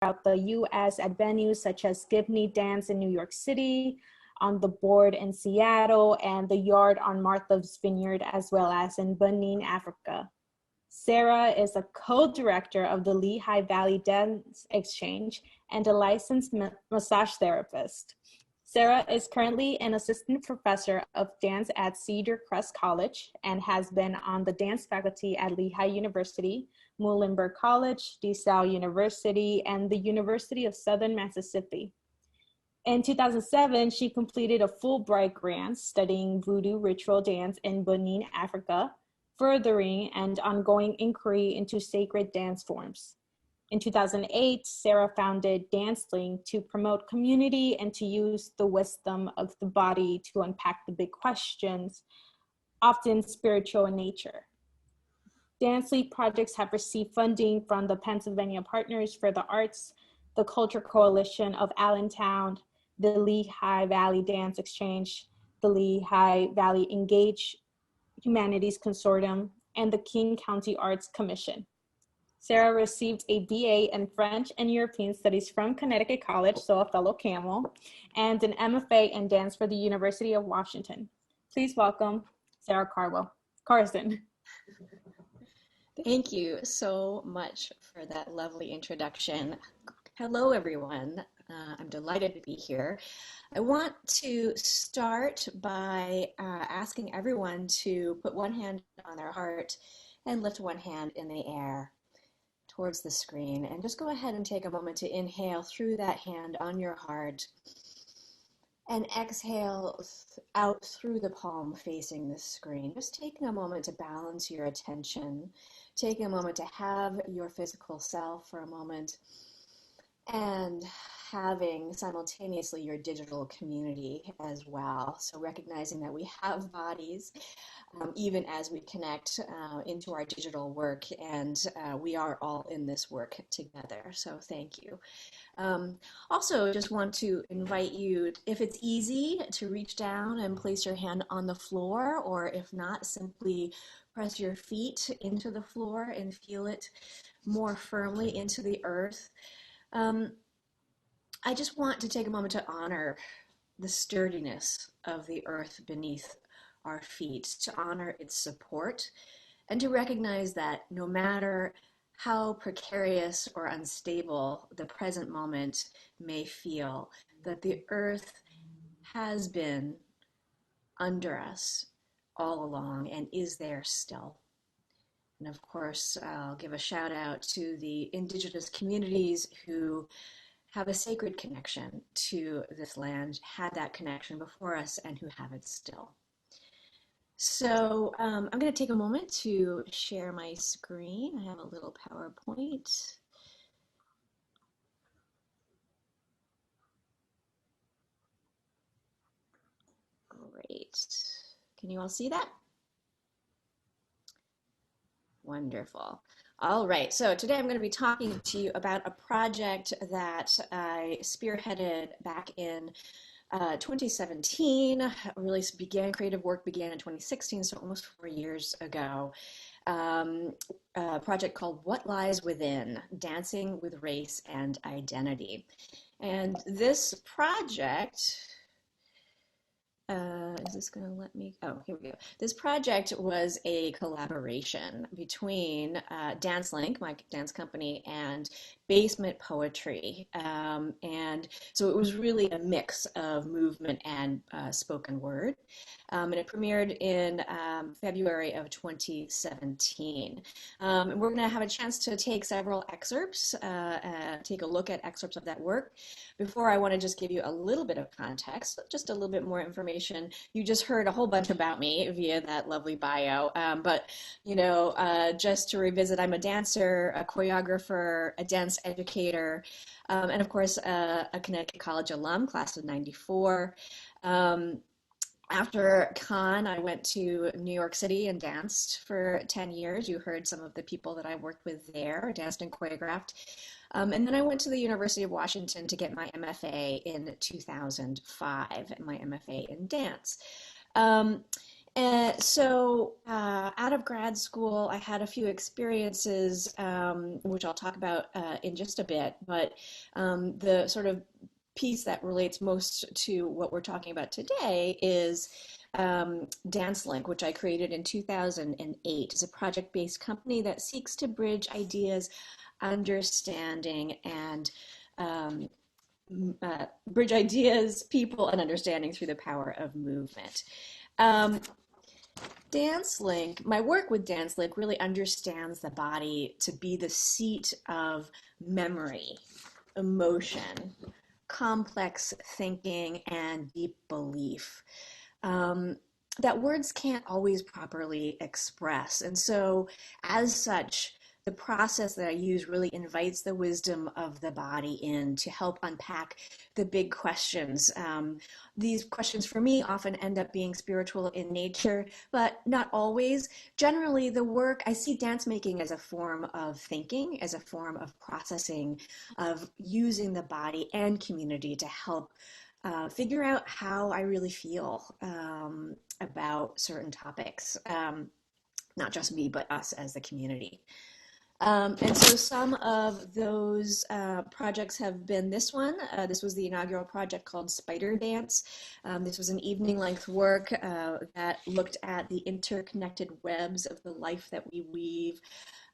throughout the U.S. at venues such as Give Me Dance in New York City, on the Board in Seattle, and the Yard on Martha's Vineyard, as well as in Benin, Africa. Sarah is a co-director of the Lehigh Valley Dance Exchange and a licensed massage therapist. Sarah is currently an assistant professor of dance at Cedar Crest College and has been on the dance faculty at Lehigh University, Muhlenberg College, DeSalle University, and the University of Southern Mississippi. In 2007, she completed a Fulbright grant studying voodoo ritual dance in Benin, Africa, furthering and ongoing inquiry into sacred dance forms. In 2008, Sarah founded DanceLink to promote community and to use the wisdom of the body to unpack the big questions, often spiritual in nature. DanceLink projects have received funding from the Pennsylvania Partners for the Arts, the Culture Coalition of Allentown, the Lehigh Valley Dance Exchange, the Lehigh Valley Engage Humanities Consortium, and the King County Arts Commission. Sarah received a BA in French and European Studies from Connecticut College, so a fellow Camel, and an MFA in dance for the University of Washington. Please welcome Sarah Carson. Thank you so much for that lovely introduction. Hello, everyone. I'm delighted to be here. I want to start by asking everyone to put one hand on their heart and lift one hand in the air towards the screen, and just go ahead and take a moment to inhale through that hand on your heart and exhale out through the palm facing the screen. Just taking a moment to balance your attention, taking a moment to have your physical self for a moment, and having simultaneously your digital community as well. So recognizing that we have bodies, even as we connect into our digital work, and we are all in this work together. So thank you. Also, just want to invite you, if it's easy, to reach down and place your hand on the floor, or if not, simply press your feet into the floor and feel it more firmly into the earth. I just want to take a moment to honor the sturdiness of the earth beneath our feet, to honor its support, and to recognize that no matter how precarious or unstable the present moment may feel, that the earth has been under us all along and is there still. And of course, I'll give a shout out to the indigenous communities who have a sacred connection to this land, had that connection before us, and who have it still. So I'm going to take a moment to share my screen. I have a little PowerPoint. Great. Can you all see that? Wonderful. All right, so today I'm going to be talking to you about a project that I spearheaded back in 2017. Creative work began in 2016, so almost 4 years ago. A project called What Lies Within, Dancing with Race and Identity. And this project, is this going to let me? Oh, here we go. This project was a collaboration between DanceLink, my dance company, and Basement Poetry. And so it was really a mix of movement and spoken word. And it premiered in February of 2017. And we're going to have a chance to take several excerpts, take a look at excerpts of that work. Before, I want to just give you a little bit of context, just a little bit more information. You just heard a whole bunch about me via that lovely bio. But, you know, just to revisit, I'm a dancer, a choreographer, a dance educator, and of course, a Connecticut College alum, class of '94. After Con, I went to New York City and danced for 10 years. You heard some of the people that I worked with there, danced and choreographed. And then I went to the University of Washington to get my MFA in 2005, my MFA in dance. And so, out of grad school, I had a few experiences, which I'll talk about in just a bit. But the sort of piece that relates most to what we're talking about today is DanceLink, which I created in 2008. It's a project-based company that seeks to bridge ideas, understanding, and um, bridge ideas, people, and understanding through the power of movement. Um, DanceLink, my work with DanceLink really understands the body to be the seat of memory, emotion, complex thinking, and deep belief um, that words can't always properly express. And so, as such, the process that I use really invites the wisdom of the body in to help unpack the big questions. These questions for me often end up being spiritual in nature, but not always. Generally, the work, I see dance making as a form of thinking, as a form of processing, of using the body and community to help figure out how I really feel about certain topics, not just me, but us as the community. And so some of those projects have been this one. This was the inaugural project called Spider Dance. This was an evening length work that looked at the interconnected webs of the life that we weave.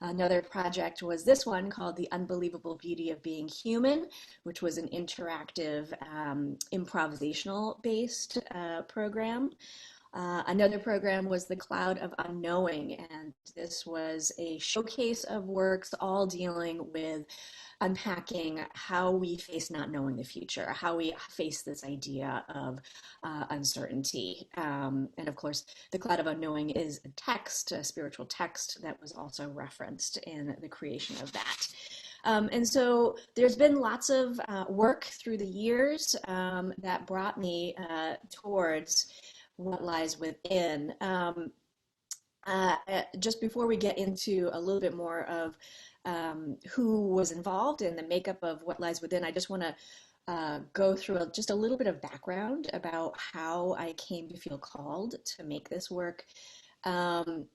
Another project was this one called The Unbelievable Beauty of Being Human, which was an interactive improvisational based program. Another program was the Cloud of Unknowing, and this was a showcase of works all dealing with unpacking how we face not knowing the future, how we face this idea of uncertainty. And of course, the Cloud of Unknowing is a text, a spiritual text that was also referenced in the creation of that. And so there's been lots of work through the years that brought me towards what lies within. Just before we get into a little bit more of who was involved in the makeup of what lies within, I just want to go through just a little bit of background about how I came to feel called to make this work. Um,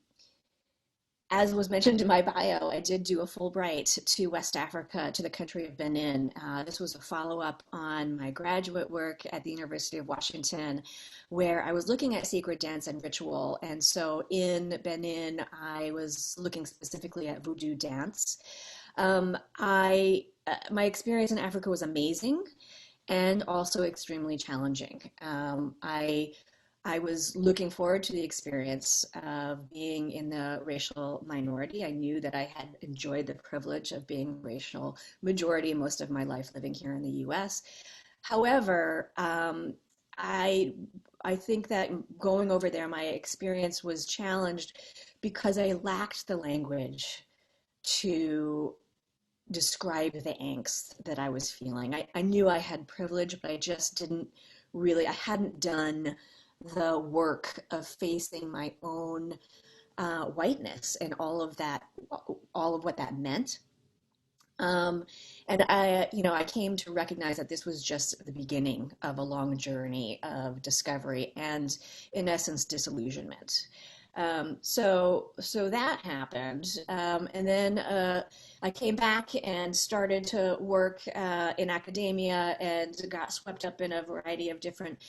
as was mentioned in my bio, I did do a Fulbright to West Africa, to the country of Benin. This was a follow-up on my graduate work at the University of Washington, where I was looking at sacred dance and ritual. And so in Benin, I was looking specifically at voodoo dance. My experience in Africa was amazing and also extremely challenging. I was looking forward to the experience of being in the racial minority. I knew that I had enjoyed the privilege of being racial majority most of my life living here in the US. However, I I think that going over there, my experience was challenged because I lacked the language to describe the angst that I was feeling. I knew I had privilege, but I just didn't really, I hadn't done the work of facing my own whiteness and all of what that meant. Um, and I came to recognize that this was just the beginning of a long journey of discovery and, in essence, disillusionment. So that happened, and then I came back and started to work in academia and got swept up in a variety of different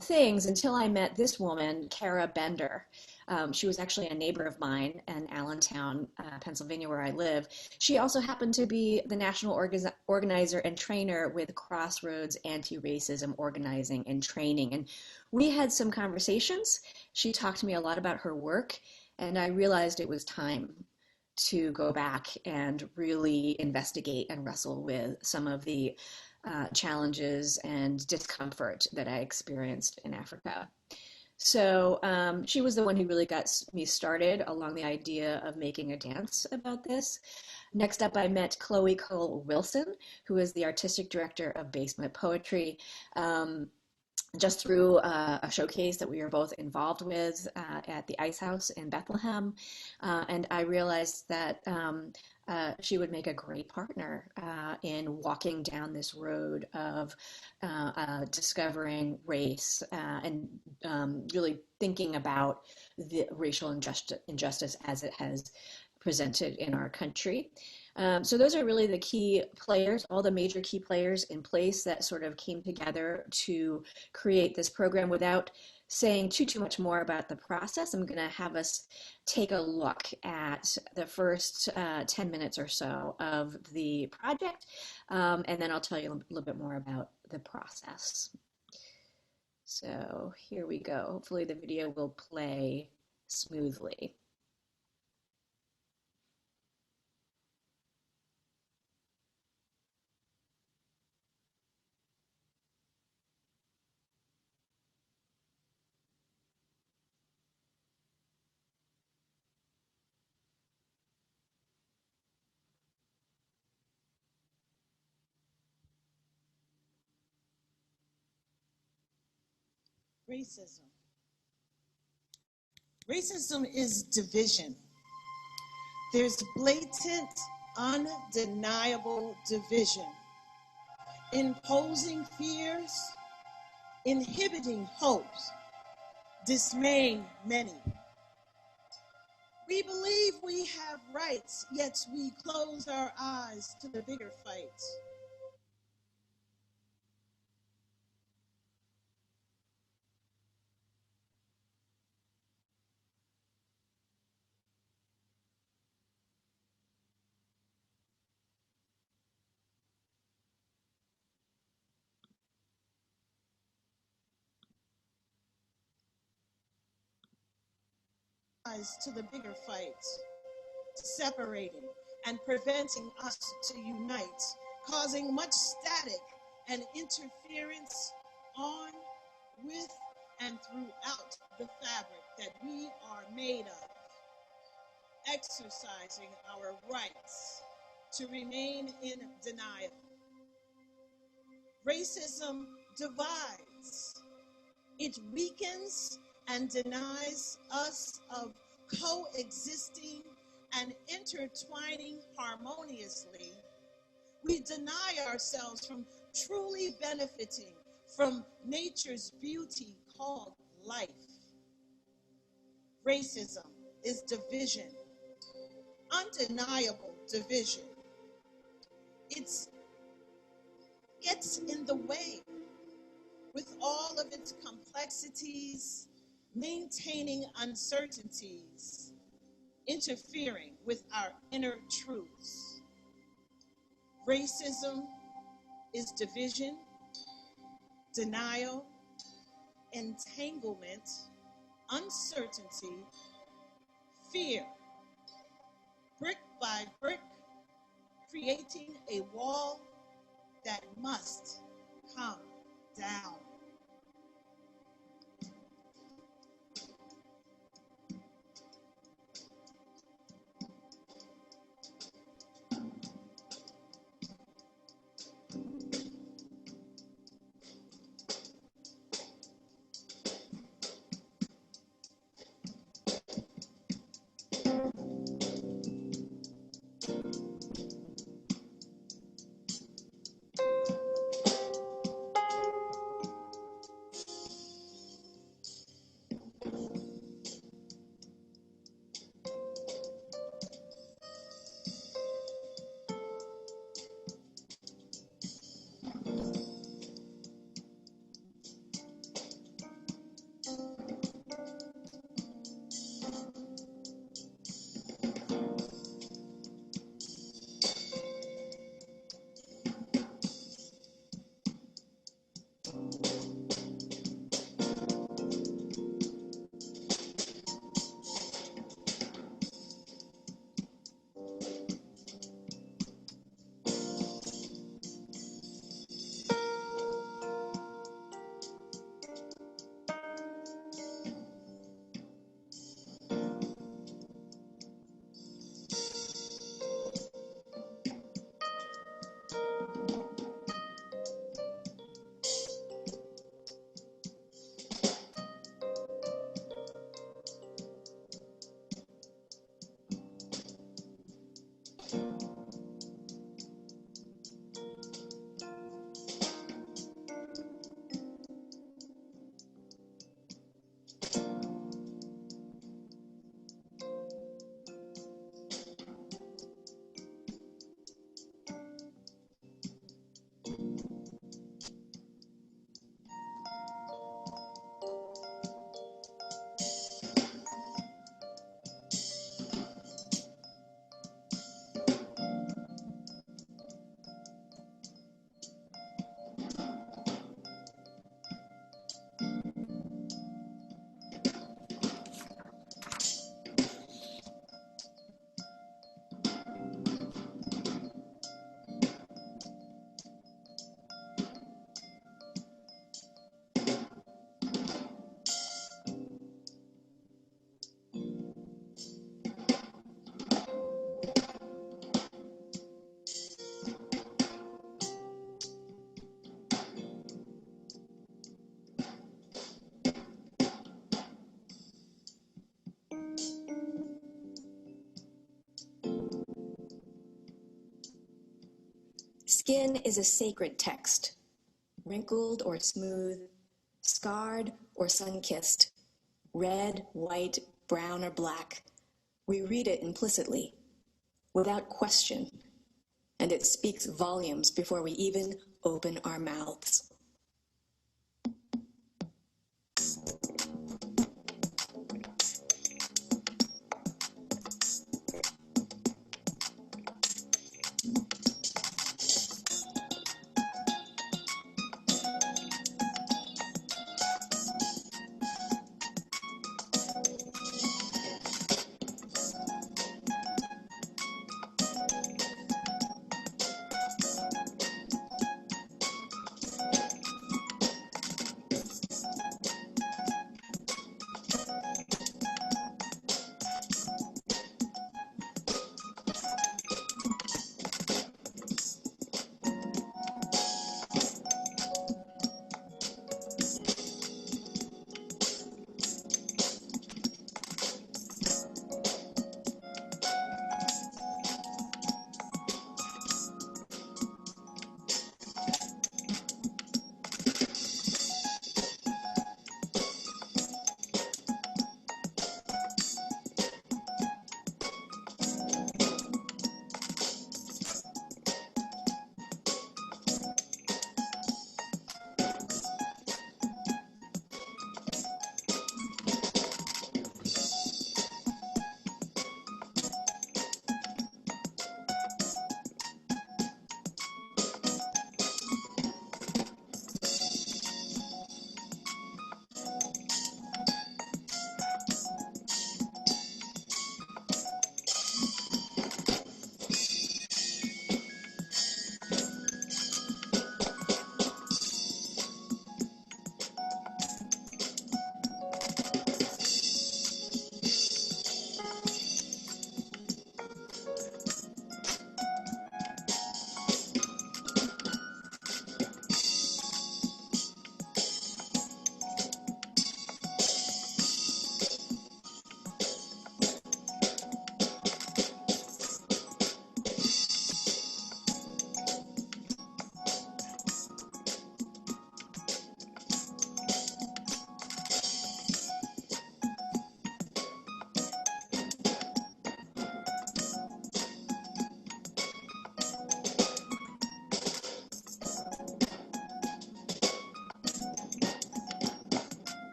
things until I met this woman, Cara Bender. She was actually a neighbor of mine in Allentown, Pennsylvania, where I live. She also happened to be the national organizer and trainer with Crossroads Anti-Racism Organizing and Training. And we had some conversations. She talked to me a lot about her work, and I realized it was time to go back and really investigate and wrestle with some of the challenges and discomfort that I experienced in Africa. So she was the one who really got me started along the idea of making a dance about this. Next up, I met Chloe Cole Wilson, who is the artistic director of Basement Poetry. Just through a showcase that we were both involved with at the Ice House in Bethlehem. And I realized that she would make a great partner in walking down this road of discovering race and really thinking about the racial injustice as it has presented in our country. So those are really the key players, all the major key players in place that sort of came together to create this program. Without saying too much more about the process, I'm going to have us take a look at the first 10 minutes or so of the project, and then I'll tell you a little bit more about the process. So here we go. Hopefully the video will play smoothly. Racism. Racism is division. There's blatant, undeniable division, imposing fears, inhibiting hopes, dismaying many. We believe we have rights, yet we close our eyes to the bigger fights. To the bigger fights, separating and preventing us to unite, causing much static and interference on, with, and throughout the fabric that we are made of, exercising our rights to remain in denial. Racism divides. It weakens and denies us of coexisting and intertwining harmoniously. We deny ourselves from truly benefiting from nature's beauty called life. Racism is division, undeniable division. It gets in the way with all of its complexities, maintaining uncertainties, interfering with our inner truths. Racism is division, denial, entanglement, uncertainty, fear, brick by brick, creating a wall that must come down. skin is a sacred text, wrinkled or smooth, scarred or sun-kissed, red, white, brown, or black. We read it implicitly, without question, and it speaks volumes before we even open our mouths.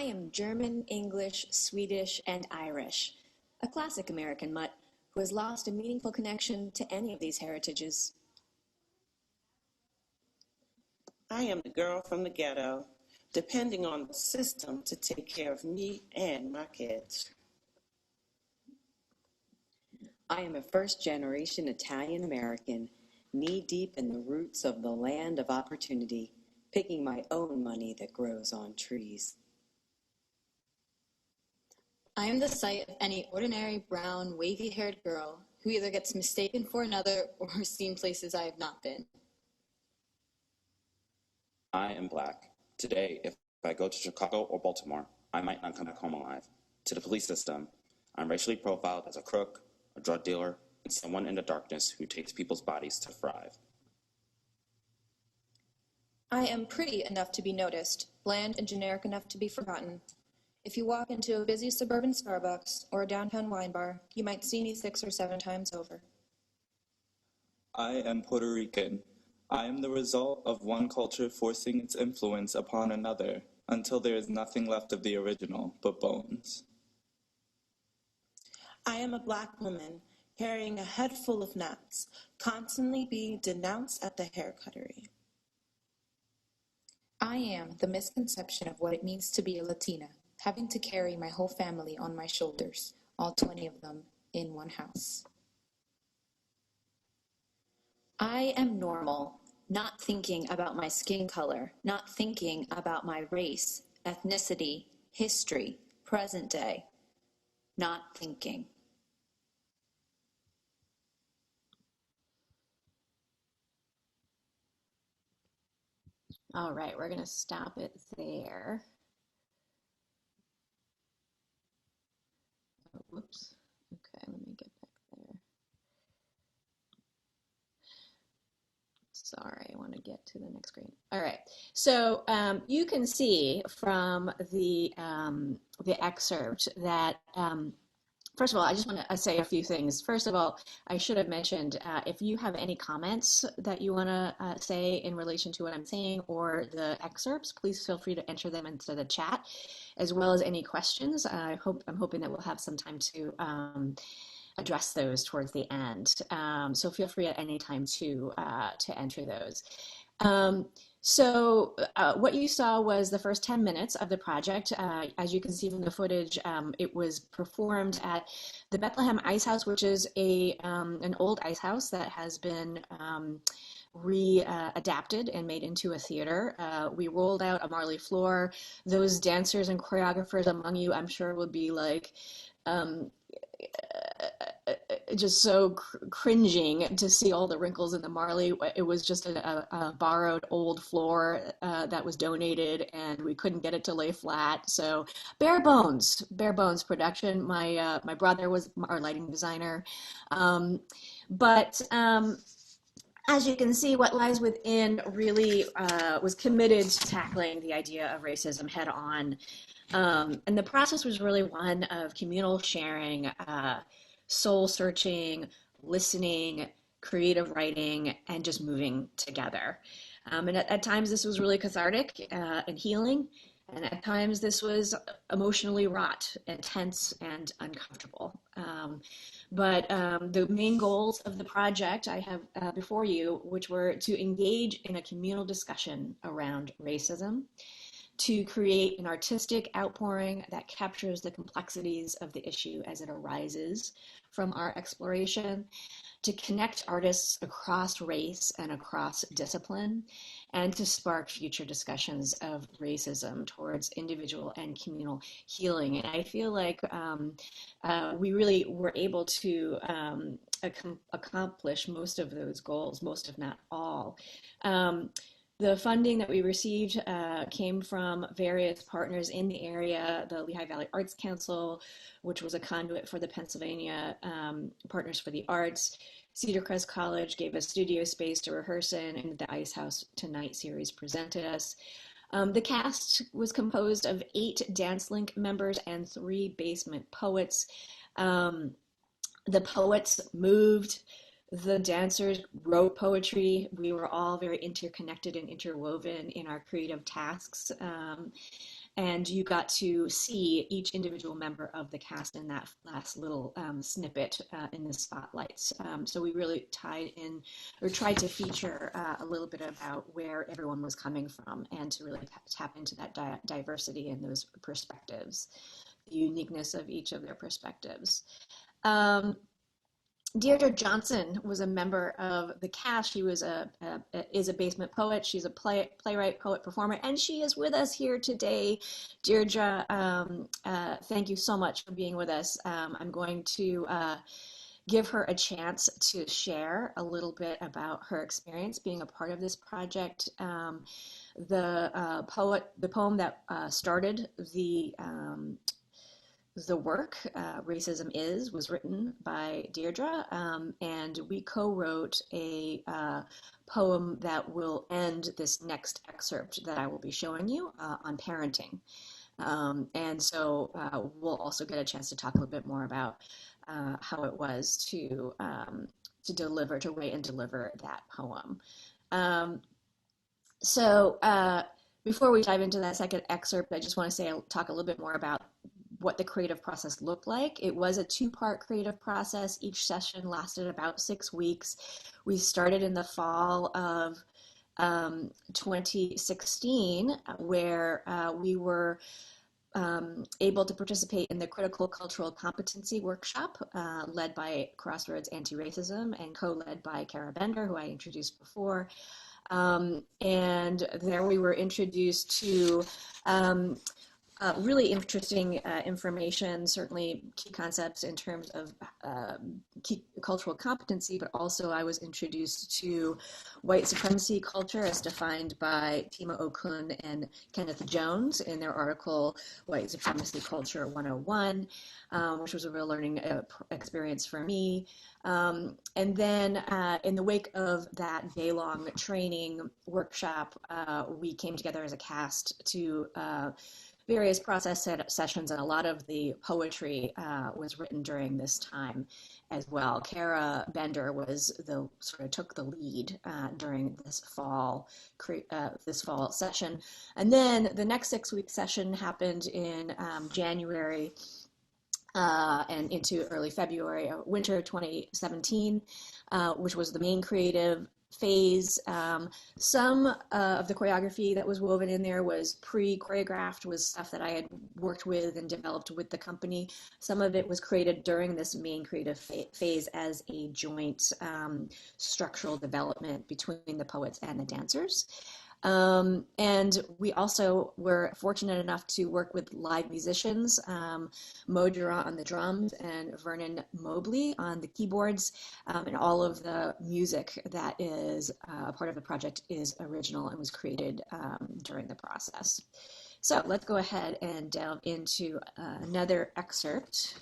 I am German, English, Swedish, and Irish, a classic American mutt who has lost a meaningful connection to any of these heritages. I am the girl from the ghetto, depending on the system to take care of me and my kids. I am a first-generation Italian-American, knee-deep in the roots of the land of opportunity, picking my own money that grows on trees. I am the sight of any ordinary, brown, wavy-haired girl who either gets mistaken for another or seen places I have not been. I am Black. Today, if I go to Chicago or Baltimore, I might not come back home alive. To the police system, I'm racially profiled as a crook, a drug dealer, and someone in the darkness who takes people's bodies to thrive. I am pretty enough to be noticed, bland and generic enough to be forgotten. If you walk into a busy suburban Starbucks or a downtown wine bar, you might see me 6 or 7 times over. I am Puerto Rican. I am the result of one culture forcing its influence upon another until there is nothing left of the original but bones. I am a Black woman carrying a head full of knots, constantly being denounced at the hair cuttery. I am the misconception of what it means to be a Latina, having to carry my whole family on my shoulders, all 20 of them in one house. I am normal, not thinking about my skin color, not thinking about my race, ethnicity, history, present day, not thinking. All right, we're going to stop it there. Oh, whoops. Okay, let me get back there. Sorry, I want to get to the next screen. All right, so you can see from the excerpt that first of all, I just want to say a few things. First of all, I should have mentioned if you have any comments that you want to say in relation to what I'm saying or the excerpts, please feel free to enter them into the chat, as well as any questions. I'm hoping that we'll have some time to address those towards the end. So feel free at any time to enter those. So what you saw was the first 10 minutes of the project. As you can see from the footage, it was performed at the Bethlehem Ice House, which is an old ice house that has been readapted and made into a theater. We rolled out a Marley floor. Those dancers and choreographers among you, I'm sure, would be like, just so cringing to see all the wrinkles in the Marley. It was just a borrowed old floor that was donated, and we couldn't get it to lay flat. So bare bones production. My brother was our lighting designer, but as you can see, What Lies Within really was committed to tackling the idea of racism head on. And the process was really one of communal sharing, soul searching, listening, creative writing, and just moving together. And at times this was really cathartic and healing, and at times this was emotionally wrought and tense and uncomfortable. But the main goals of the project I have before you, which were to engage in a communal discussion around racism, to create an artistic outpouring that captures the complexities of the issue as it arises from our exploration, to connect artists across race and across discipline, and to spark future discussions of racism towards individual and communal healing. And I feel like we really were able to accomplish most of those goals, most if not all. The funding that we received came from various partners in the area, the Lehigh Valley Arts Council, which was a conduit for the Pennsylvania Partners for the Arts. Cedar Crest College gave us studio space to rehearse in, and the Ice House Tonight series presented us. The cast was composed of 8 DanceLink members and 3 basement poets. The poets moved. The dancers wrote poetry. We were all very interconnected and interwoven in our creative tasks. And you got to see each individual member of the cast in that last little snippet in the spotlights. So we really tied in, or tried to feature a little bit about where everyone was coming from, and to really tap into that diversity and those perspectives, the uniqueness of each of their perspectives. Deirdre Johnson was a member of the cast. She was is a basement poet. She's a playwright, poet, performer, and she is with us here today. Deirdre, thank you so much for being with us. I'm going to give her a chance to share a little bit about her experience being a part of this project. The poem that started the work, Racism Is, was written by Deirdre, and we co-wrote a poem that will end this next excerpt that I will be showing you on parenting. And so we'll also get a chance to talk a little bit more about how it was to write and deliver that poem. Before we dive into that second excerpt, I just want to say, I'll talk a little bit more about what the creative process looked like. It was a two-part creative process. Each session lasted about 6 weeks. We started in the fall of 2016, where we were able to participate in the Critical Cultural Competency Workshop led by Crossroads Anti-Racism and co-led by Cara Bender, who I introduced before. And there we were introduced to really interesting information, certainly key concepts in terms of key cultural competency, but also I was introduced to white supremacy culture as defined by Tima Okun and Kenneth Jones in their article, White Supremacy Culture 101, which was a real learning experience for me. And then in the wake of that day-long training workshop, we came together as a cast to various process sessions, and a lot of the poetry was written during this time as well. Cara Bender took the lead during this fall session, and then the next 6-week session happened in January and into early February, winter 2017, which was the main creative phase. Some of the choreography that was woven in there was pre-choreographed, was stuff that I had worked with and developed with the company. Some of it was created during this main creative phase as a joint structural development between the poets and the dancers. And we also were fortunate enough to work with live musicians, Mo Durant on the drums and Vernon Mobley on the keyboards, and all of the music that is a part of the project is original and was created during the process. So let's go ahead and delve into another excerpt.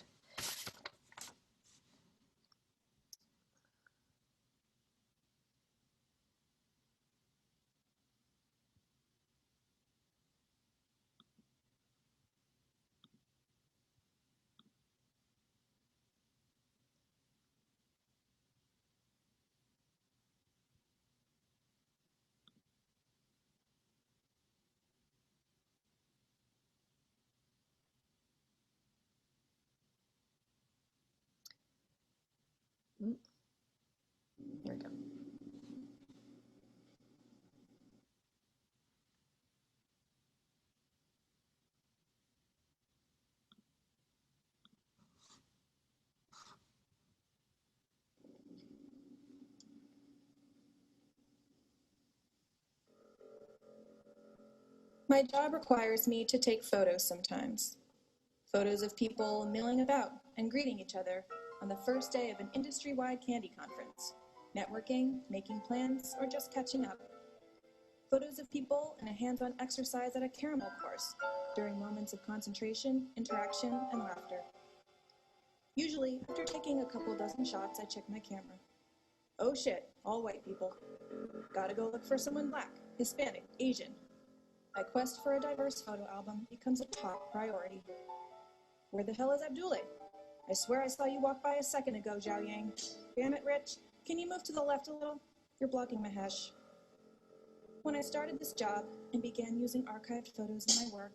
Here we go. My job requires me to take photos sometimes. Photos of people milling about and greeting each other on the first day of an industry-wide candy conference, networking, making plans, or just catching up. Photos of people in a hands-on exercise at a caramel course during moments of concentration, interaction, and laughter. Usually, after taking a couple dozen shots, I check my camera. Oh shit, all white people. Gotta go look for someone black, Hispanic, Asian. My quest for a diverse photo album becomes a top priority. Where the hell is Abdoulaye? I swear I saw you walk by a second ago, Zhao Yang. Damn it, Rich. Can you move to the left a little? You're blocking my hash. When I started this job and began using archived photos in my work,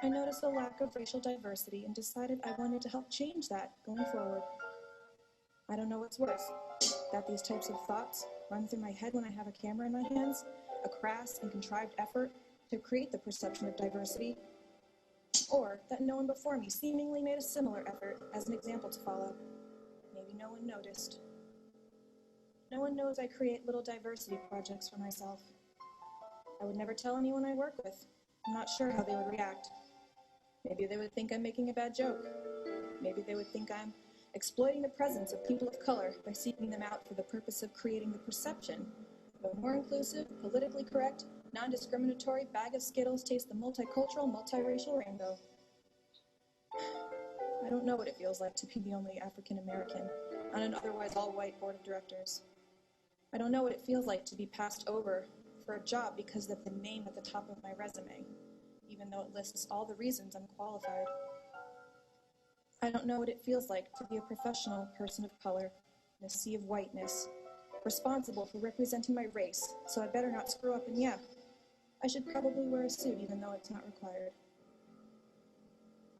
I noticed a lack of racial diversity and decided I wanted to help change that going forward. I don't know what's worse, that these types of thoughts run through my head when I have a camera in my hands, a crass and contrived effort to create the perception of diversity, or that no one before me seemingly made a similar effort as an example to follow. Maybe no one noticed. No one knows I create little diversity projects for myself. I would never tell anyone I work with. I'm not sure how they would react. Maybe they would think I'm making a bad joke. Maybe they would think I'm exploiting the presence of people of color by seeking them out for the purpose of creating the perception of a more inclusive, politically correct, non-discriminatory bag of Skittles taste the multicultural, multiracial rainbow. I don't know what it feels like to be the only African American on an otherwise all-white board of directors. I don't know what it feels like to be passed over for a job because of the name at the top of my resume, even though it lists all the reasons I'm qualified. I don't know what it feels like to be a professional person of color in a sea of whiteness, responsible for representing my race, so I better not screw up, and yeah, I should probably wear a suit even though it's not required.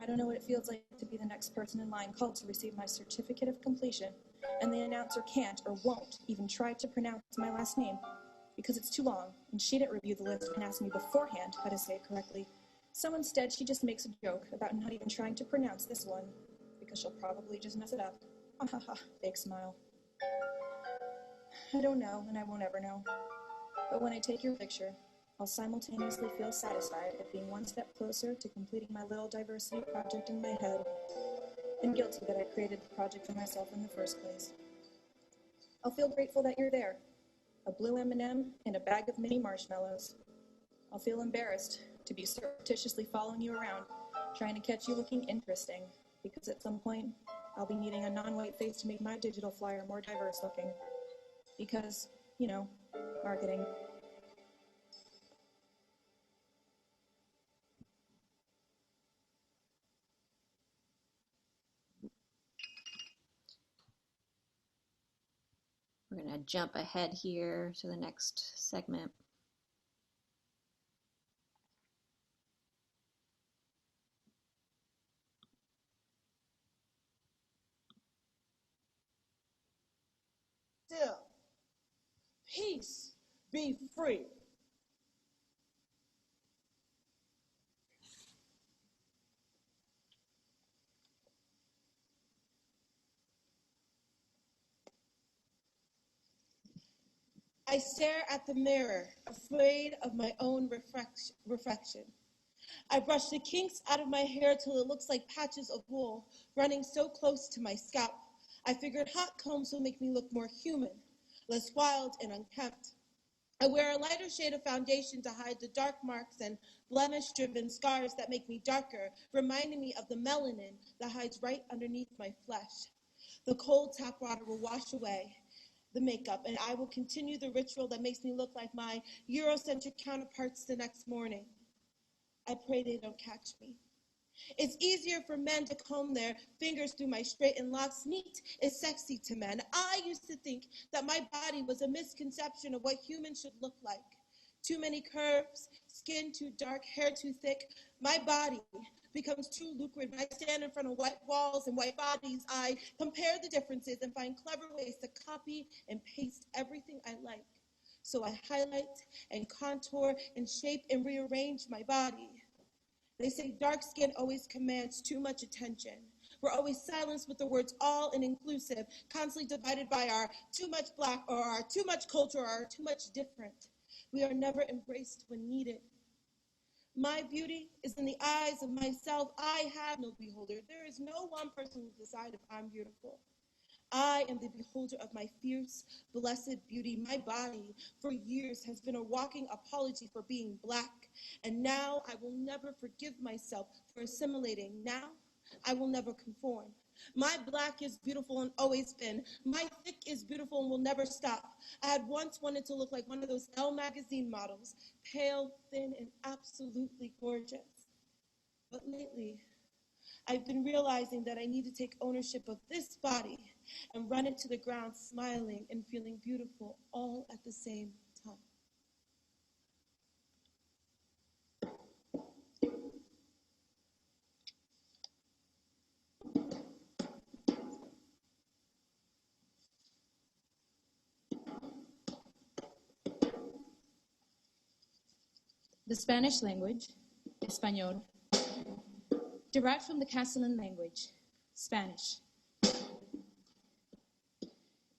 I don't know what it feels like to be the next person in line called to receive my certificate of completion, and the announcer can't or won't even try to pronounce my last name because it's too long, and she didn't review the list and ask me beforehand how to say it correctly. So instead, she just makes a joke about not even trying to pronounce this one, because she'll probably just mess it up. Ha ha ha, fake smile. I don't know, and I won't ever know. But when I take your picture, I'll simultaneously feel satisfied at being one step closer to completing my little diversity project in my head, and guilty that I created the project for myself in the first place. I'll feel grateful that you're there, a blue M&M and a bag of mini marshmallows. I'll feel embarrassed to be surreptitiously following you around, trying to catch you looking interesting, because at some point, I'll be needing a non-white face to make my digital flyer more diverse looking. Because, you know, marketing. We're going to jump ahead here to the next segment. Still, peace, be free. I stare at the mirror, afraid of my own reflection. I brush the kinks out of my hair till it looks like patches of wool running so close to my scalp. I figured hot combs will make me look more human, less wild and unkempt. I wear a lighter shade of foundation to hide the dark marks and blemish-driven scars that make me darker, reminding me of the melanin that hides right underneath my flesh. The cold tap water will wash away the makeup, and I will continue the ritual that makes me look like my Eurocentric counterparts the next morning. I pray they don't catch me. It's easier for men to comb their fingers through my straightened locks. Neat is sexy to men. I used to think that my body was a misconception of what humans should look like. Too many curves, skin too dark, hair too thick. My body becomes too lucrative. I stand in front of white walls and white bodies. I compare the differences and find clever ways to copy and paste everything I like. So I highlight and contour and shape and rearrange my body. They say dark skin always commands too much attention. We're always silenced with the words all and inclusive, constantly divided by our too much black or our too much culture or our too much different. We are never embraced when needed. My beauty is in the eyes of myself. I have no beholder. There is no one person who decides if I'm beautiful. I am the beholder of my fierce, blessed beauty. My body, for years, has been a walking apology for being black. And now I will never forgive myself for assimilating. Now I will never conform. My black is beautiful and always been. My thick is beautiful and will never stop. I had once wanted to look like one of those Elle magazine models, pale, thin, and absolutely gorgeous. But lately, I've been realizing that I need to take ownership of this body and run it to the ground, smiling and feeling beautiful all at the same time. The Spanish language, Español, derived from the Castilian language, Spanish,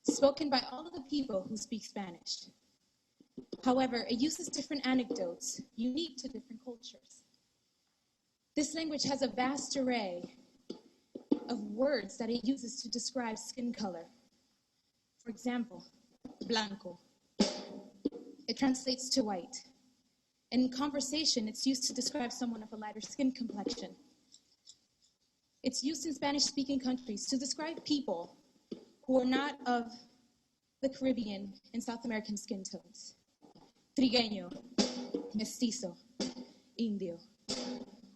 spoken by all of the people who speak Spanish. However, it uses different anecdotes unique to different cultures. This language has a vast array of words that it uses to describe skin color. For example, blanco. It translates to white. And in conversation, it's used to describe someone of a lighter skin complexion. It's used in Spanish-speaking countries to describe people who are not of the Caribbean and South American skin tones. Trigueño, mestizo, indio.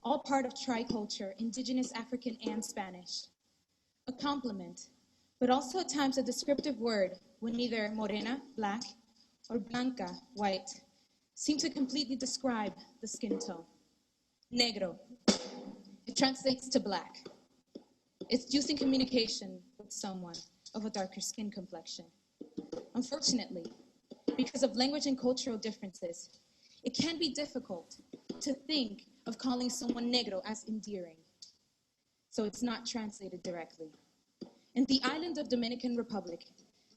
All part of triculture, indigenous, African, and Spanish. A compliment, but also at times a descriptive word when neither morena, black, or blanca, white, seem to completely describe the skin tone. Negro. It translates to black. It's used in communication with someone of a darker skin complexion. Unfortunately, because of language and cultural differences, it can be difficult to think of calling someone negro as endearing. So it's not translated directly. In the island of Dominican Republic,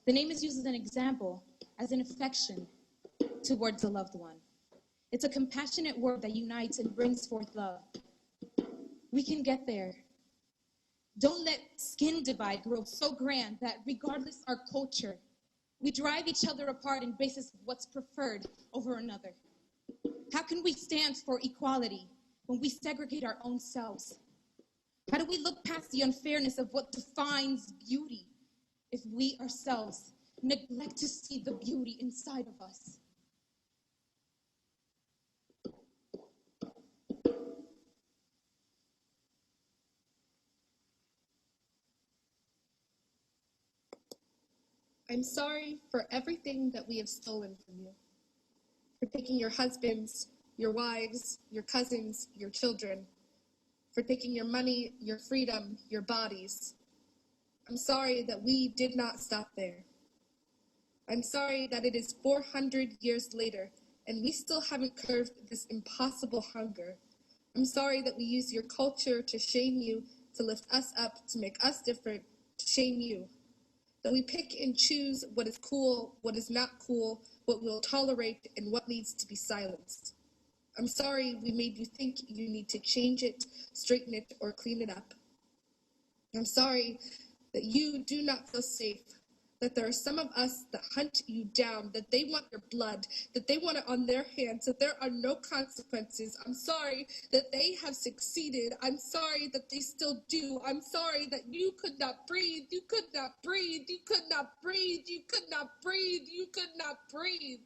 the name is used as an example, as an affection towards a loved one. It's a compassionate word that unites and brings forth love. We can get there. Don't let skin divide grow so grand that regardless our culture, we drive each other apart on basis of what's preferred over another. How can we stand for equality when we segregate our own selves? How do we look past the unfairness of what defines beauty if we ourselves neglect to see the beauty inside of us? I'm sorry for everything that we have stolen from you, for taking your husbands, your wives, your cousins, your children, for taking your money, your freedom, your bodies. I'm sorry that we did not stop there. I'm sorry that it is 400 years later and we still haven't curbed this impossible hunger. I'm sorry that we use your culture to shame you, to lift us up, to make us different, to shame you. That we pick and choose what is cool, what is not cool, what we'll tolerate, and what needs to be silenced. I'm sorry we made you think you need to change it, straighten it, or clean it up. I'm sorry that you do not feel safe, that there are some of us that hunt you down, that they want your blood, that they want it on their hands, that there are no consequences. I'm sorry that they have succeeded. I'm sorry that they still do. I'm sorry that you could not breathe. You could not breathe. You could not breathe. You could not breathe. You could not breathe.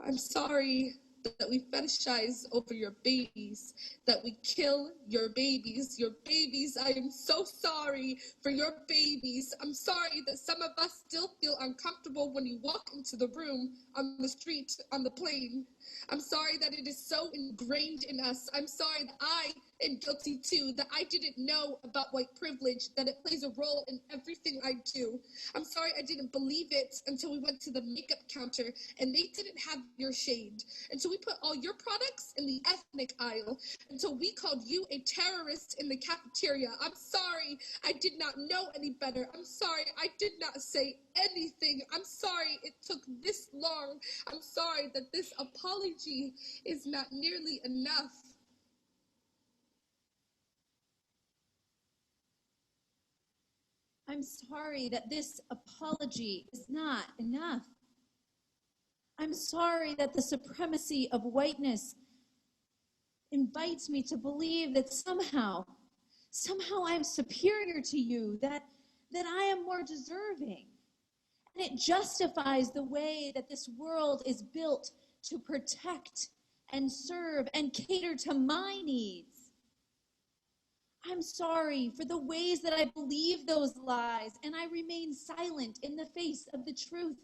I'm sorry that we fetishize over your babies, that we kill your babies. Your babies, I am so sorry for your babies. I'm sorry that some of us still feel uncomfortable when you walk into the room, on the street, on the plane. I'm sorry that it is so ingrained in us. I'm sorry that I am guilty too, that I didn't know about white privilege, that it plays a role in everything I do. I'm sorry I didn't believe it until we went to the makeup counter and they didn't have your shade. Until we put all your products in the ethnic aisle, until we called you a terrorist in the cafeteria. I'm sorry I did not know any better. I'm sorry I did not say anything. I'm sorry it took this long. I'm sorry that this apology is not nearly enough. I'm sorry that this apology is not enough. I'm sorry that the supremacy of whiteness invites me to believe that somehow I'm superior to you, that I am more deserving. And it justifies the way that this world is built to protect and serve and cater to my needs. I'm sorry for the ways that I believe those lies, and I remain silent in the face of the truth,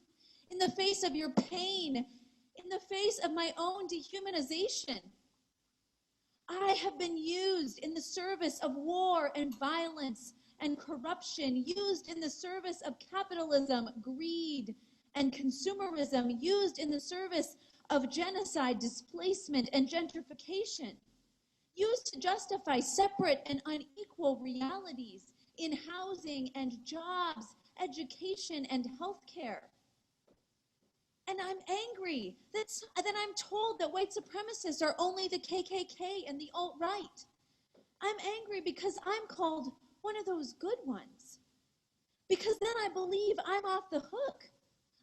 in the face of your pain, in the face of my own dehumanization. I have been used in the service of war and violence and corruption, used in the service of capitalism, greed, and consumerism used in the service of genocide, displacement, and gentrification, used to justify separate and unequal realities in housing and jobs, education and healthcare. And I'm angry that I'm told that white supremacists are only the KKK and the alt-right. I'm angry because I'm called one of those good ones. Because then I believe I'm off the hook.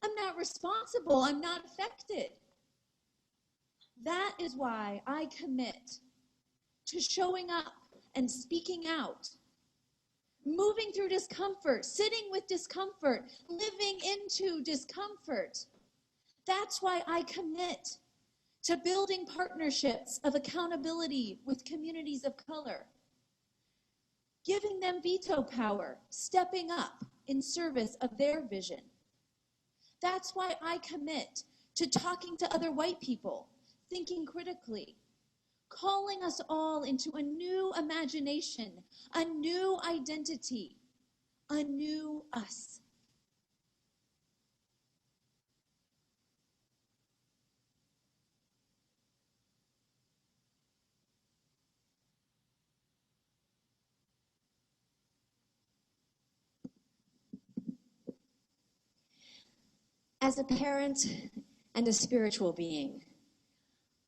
I'm not responsible. I'm not affected. That is why I commit to showing up and speaking out, moving through discomfort, sitting with discomfort, living into discomfort. That's why I commit to building partnerships of accountability with communities of color, giving them veto power, stepping up in service of their vision. That's why I commit to talking to other white people, thinking critically, calling us all into a new imagination, a new identity, a new us. As a parent and a spiritual being,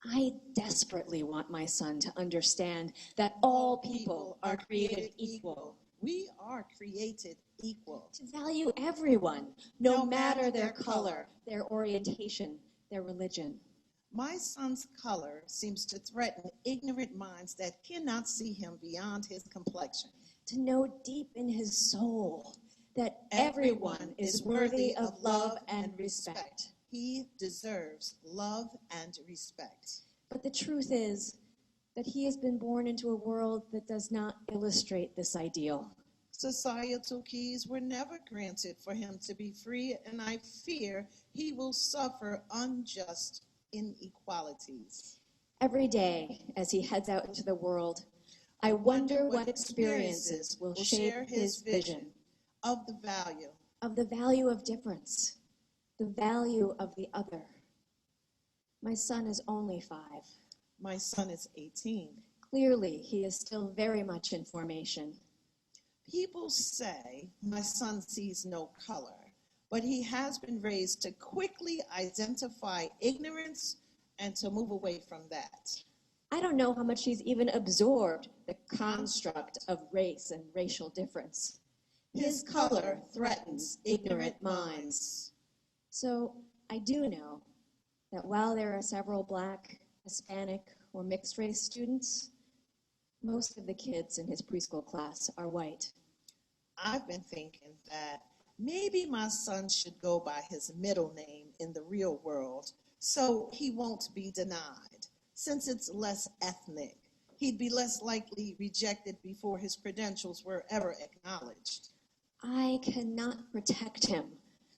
I desperately want my son to understand that all people are created equal. We are created equal. To value everyone, no matter their color, their orientation, their religion. My son's color seems to threaten ignorant minds that cannot see him beyond his complexion. To know deep in his soul that everyone is worthy of love and respect. He deserves love and respect. But the truth is that he has been born into a world that does not illustrate this ideal. Societal keys were never granted for him to be free, and I fear he will suffer unjust inequalities. Every day, as he heads out into the world, I wonder what experiences will shape his vision of the value of difference, the value of the other. My son is only 5. My son is 18. Clearly, he is still very much in formation. People say my son sees no color, but he has been raised to quickly identify ignorance and to move away from that. I don't know how much he's even absorbed the construct of race and racial difference. His color threatens ignorant minds. So I do know that while there are several Black, Hispanic, or mixed-race students, most of the kids in his preschool class are white. I've been thinking that maybe my son should go by his middle name in the real world so he won't be denied. Since it's less ethnic, he'd be less likely rejected before his credentials were ever acknowledged. I cannot protect him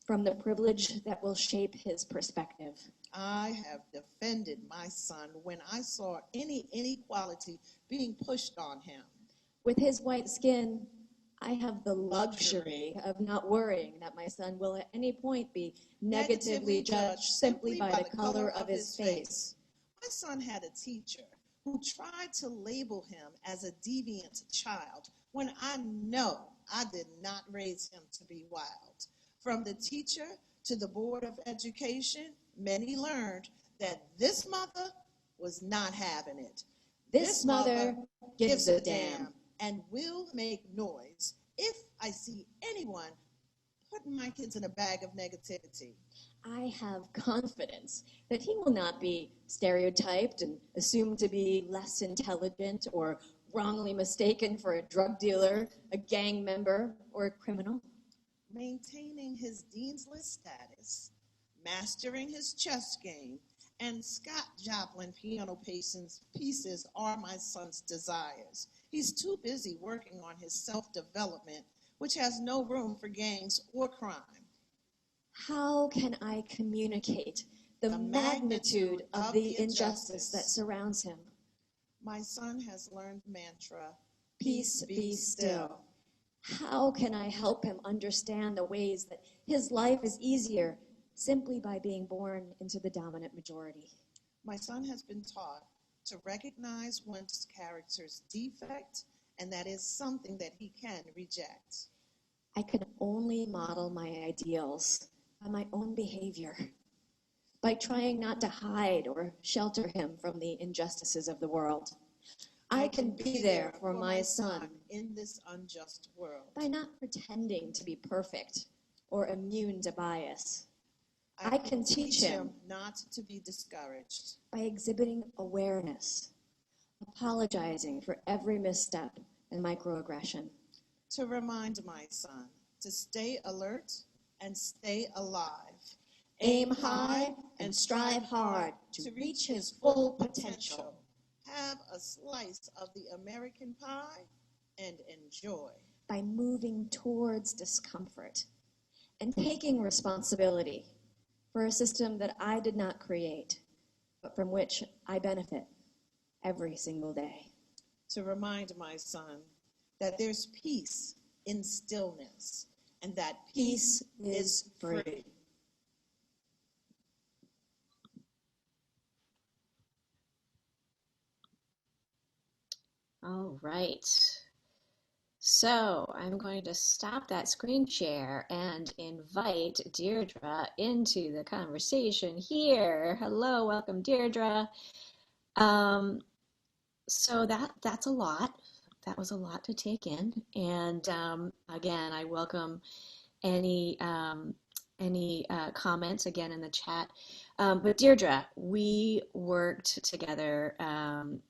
from the privilege that will shape his perspective. I have defended my son when I saw any inequality being pushed on him. With his white skin, I have the luxury of not worrying that my son will at any point be negatively judged simply by the color of his face. My son had a teacher who tried to label him as a deviant child when I know I did not raise him to be wild. From the teacher to the Board of Education, many learned that this mother was not having it. This mother gives a damn and will make noise if I see anyone putting my kids in a bag of negativity. I have confidence that he will not be stereotyped and assumed to be less intelligent or wrongly mistaken for a drug dealer, a gang member, or a criminal. Maintaining his dean's list status, mastering his chess game, and Scott Joplin piano pieces are my son's desires. He's too busy working on his self-development, which has no room for gangs or crime. How can I communicate the magnitude of the injustice that surrounds him? My son has learned mantra, peace be still. How can I help him understand the ways that his life is easier simply by being born into the dominant majority. My son has been taught to recognize one's character's defect, and that is something that he can reject. I can only model my ideals by my own behavior, by trying not to hide or shelter him from the injustices of the world. I can be there for my son in this unjust world by not pretending to be perfect or immune to bias. I can teach him not to be discouraged by exhibiting awareness, apologizing for every misstep and microaggression, to remind my son to stay alert and stay alive, aim high and strive hard to reach his full potential, have a slice of the American pie, and enjoy. By moving towards discomfort and taking responsibility for a system that I did not create, but from which I benefit every single day. To remind my son that there's peace in stillness, and that peace is free. All right. So I'm going to stop that screen share and invite Deirdre into the conversation here. Hello, welcome Deirdre. So that's a lot. That was a lot to take in. And again, I welcome any comments again in the chat. But Deirdre, we worked together.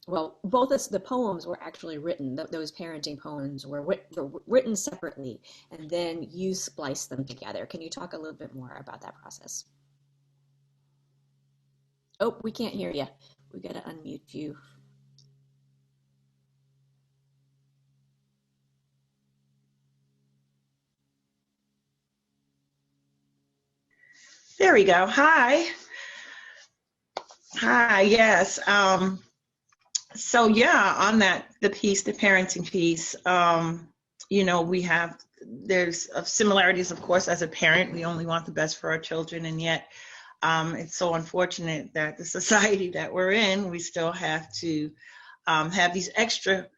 Well, both of the poems were actually written. Those parenting poems were written separately, and then you spliced them together. Can you talk a little bit more about that process? Oh, we can't hear you. We got to unmute you. There we go. Hi, yes. So yeah, on the parenting piece, there's similarities, of course. As a parent, we only want the best for our children, and yet it's so unfortunate that the society that we're in, we still have to have these extra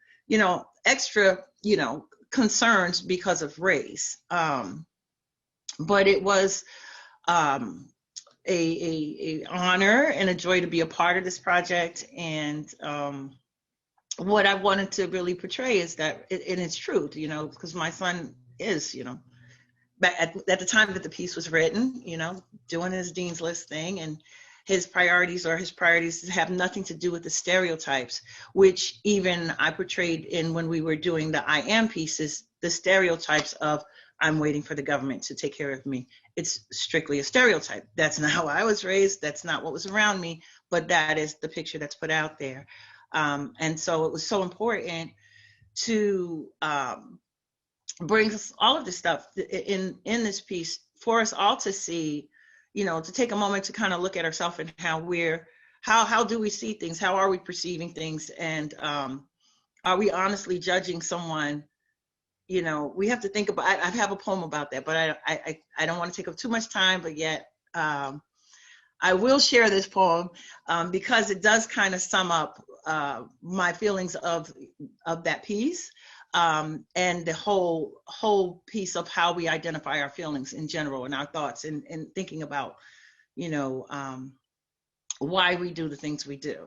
concerns because of race. But it was a honor and a joy to be a part of this project. And what I wanted to really portray is that in its truth, because my son is, but at the time that the piece was written, doing his Dean's List thing, and his priorities have nothing to do with the stereotypes, which even I portrayed in when we were doing the I Am pieces, the stereotypes of I'm waiting for the government to take care of me. It's strictly a stereotype. That's not how I was raised. That's not what was around me, but that is the picture that's put out there. And so it was so important to bring all of this stuff in this piece for us all to see, to take a moment to kind of look at ourselves and how do we see things? How are we perceiving things? And are we honestly judging someone? We have to think about, I have a poem about that, but I don't want to take up too much time, but yet I will share this poem because it does kind of sum up my feelings of that piece and the whole piece of how we identify our feelings in general and our thoughts and thinking about, why we do the things we do.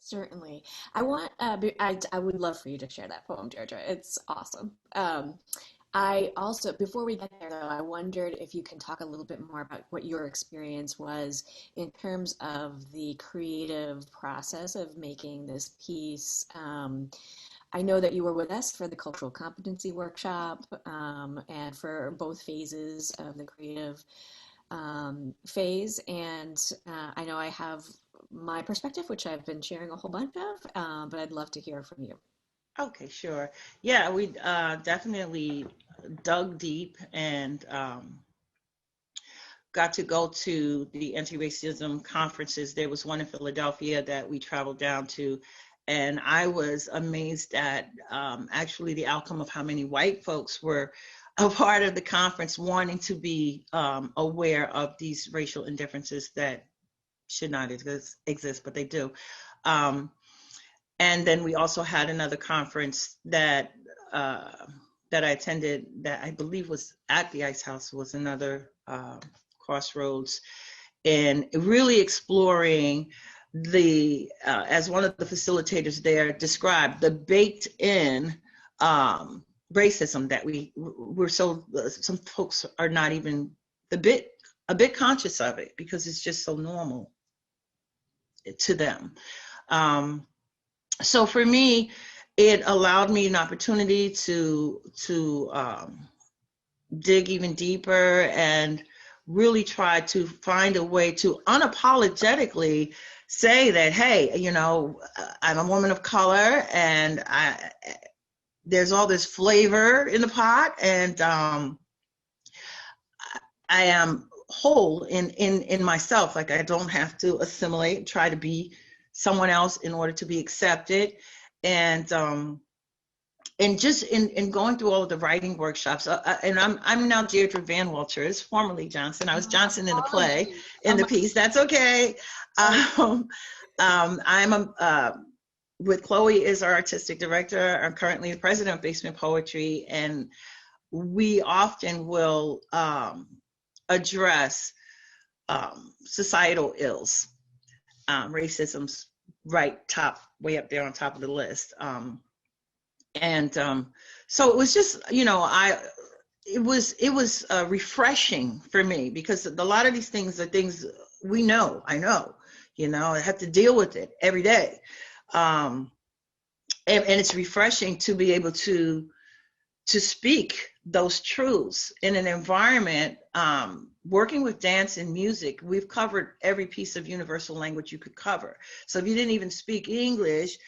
Certainly. I would love for you to share that poem, Deirdre. It's awesome. I also, before we get there though, I wondered if you can talk a little bit more about what your experience was in terms of the creative process of making this piece. I know that you were with us for the cultural competency workshop and for both phases of the creative phase. And I know I have my perspective, which I've been sharing a whole bunch of, but I'd love to hear from you. Okay, sure. Yeah, we definitely dug deep and got to go to the anti-racism conferences. There was one in Philadelphia that we traveled down to, and I was amazed at actually the outcome of how many white folks were a part of the conference wanting to be aware of these racial indifferences that should not exist, but they do. And then we also had another conference that I attended that I believe was at the Ice House, was another crossroads, and really exploring the, as one of the facilitators there described, the baked in racism that we're so, some folks are not even a bit conscious of it because it's just so normal to them. So for me, it allowed me an opportunity to dig even deeper and really try to find a way to unapologetically say that, hey, you know, I'm a woman of color and there's all this flavor in the pot, and I am whole in myself. Like I don't have to assimilate, try to be someone else in order to be accepted. And just in going through all of the writing workshops, and I'm now Deirdre Van Walters, formerly Johnson. I was Johnson in the play, in the piece. That's okay. I'm with Chloe is our artistic director. I'm currently the president of Basement Poetry, and we often will address societal ills. Racism's way up there on top of the list. So it was just, you know, it was refreshing for me, because a lot of these things are things I know, you know, I have to deal with it every day. And it's refreshing to be able to speak those truths in an environment, working with dance and music. We've covered every piece of universal language you could cover. So if you didn't even speak English,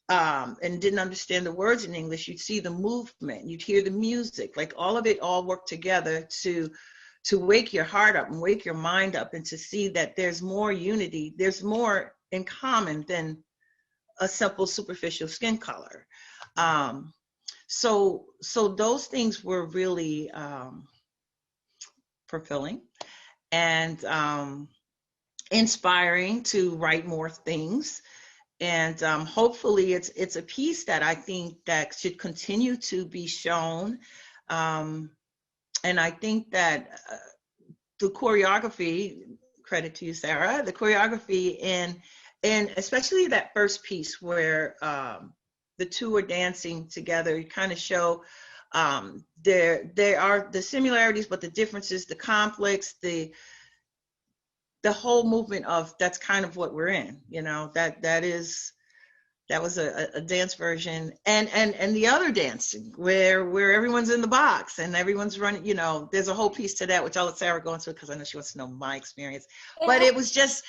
and didn't understand the words in English, you'd see the movement, you'd hear the music, like all of it all worked together to wake your heart up and wake your mind up, and to see that there's more unity, there's more in common than a simple superficial skin color. So those things were really fulfilling and inspiring to write more things. And hopefully it's a piece that I think that should continue to be shown. And I think that the choreography, credit to you, Sarah, the choreography and especially that first piece where the two are dancing together, you kind of show there are the similarities, but the differences, the conflicts, the whole movement of that's kind of what we're in, you know, that was a dance version, and the other dancing where everyone's in the box and everyone's running, you know, there's a whole piece to that, which I'll let Sarah go into because I know she wants to know my experience. But it was just